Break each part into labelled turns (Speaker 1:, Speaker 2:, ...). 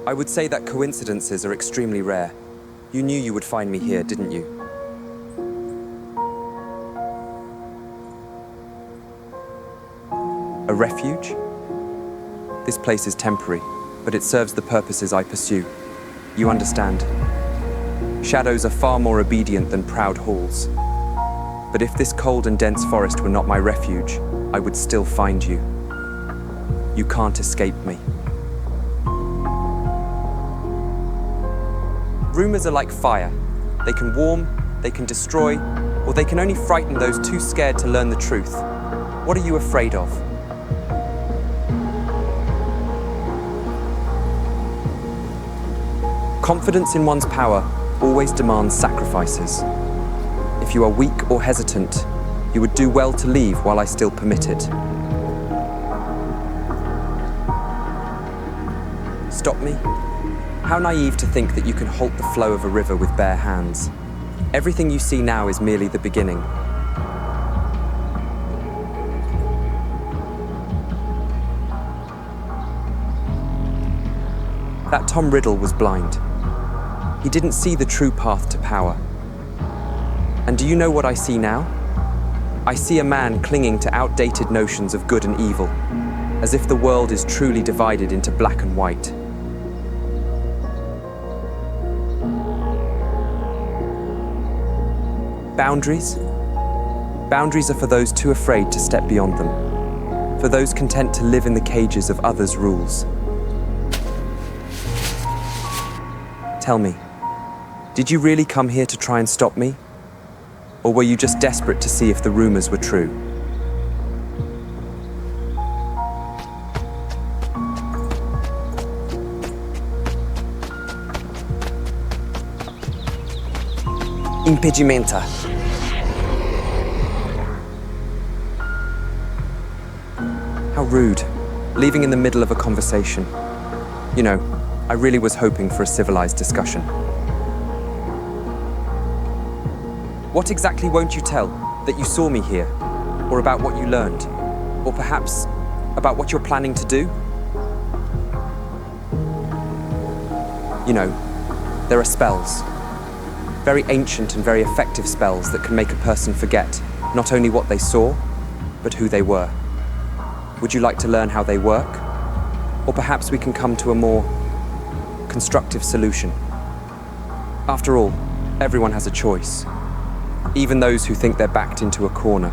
Speaker 1: I would say that coincidences are extremely rare. You knew you would find me here, didn't you? A refuge? This place is temporary, but it serves the purposes I pursue. You understand? Shadows are far more obedient than proud halls. But if this cold and dense forest were not my refuge, I would still find you. You can't escape me. Rumors are like fire. They can warm, they can destroy, or they can only frighten those too scared to learn the truth. What are you afraid of? Confidence in one's power always demands sacrifices. If you are weak or hesitant, you would do well to leave while I still permit it. Stop me? How naive to think that you can halt the flow of a river with bare hands. Everything you see now is merely the beginning. That Tom Riddle was blind. He didn't see the true path to power. And do you know what I see now? I see a man clinging to outdated notions of good and evil, as if the world is truly divided into black and white. Boundaries? Boundaries are for those too afraid to step beyond them, for those content to live in the cages of others' rules. Tell me, did you really come here to try and stop me? Or were you just desperate to see if the rumors were true? Impedimenta. How rude, leaving in the middle of a conversation. You know, I really was hoping for a civilized discussion. What exactly won't you tell that you saw me here, or about what you learned, or perhaps about what you're planning to do? You know, there are spells, very ancient and very effective spells that can make a person forget not only what they saw, but who they were. Would you like to learn how they work? Or perhaps we can come to a more constructive solution. After all, everyone has a choice, even those who think they're backed into a corner.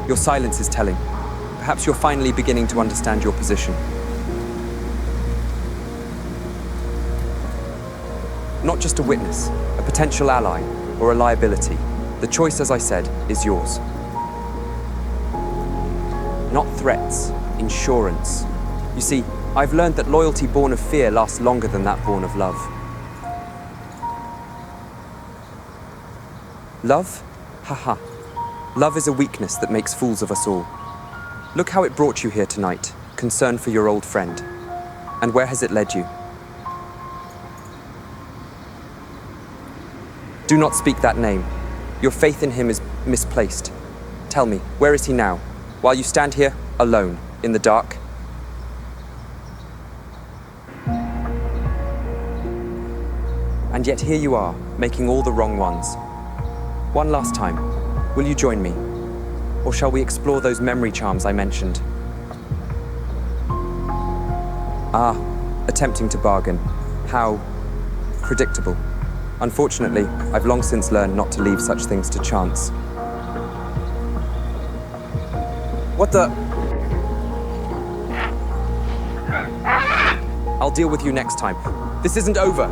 Speaker 1: Your silence is telling. Perhaps you're finally beginning to understand your position. Not just a witness, a potential ally, or a liability. The choice, as I said, is yours. Not threats, insurance. You see, I've learned that loyalty born of fear lasts longer than that born of love. Love? Haha. Love is a weakness that makes fools of us all. Look how it brought you here tonight, concerned for your old friend. And where has it led you? Do not speak that name. Your faith in him is misplaced. Tell me, where is he now, while you stand here, alone, in the dark? And yet here you are, making all the wrong ones. One last time, will you join me? Or shall we explore those memory charms I mentioned? Ah, attempting to bargain. How predictable. Unfortunately, I've long since learned not to leave such things to chance. What the? I'll deal with you next time. This isn't over.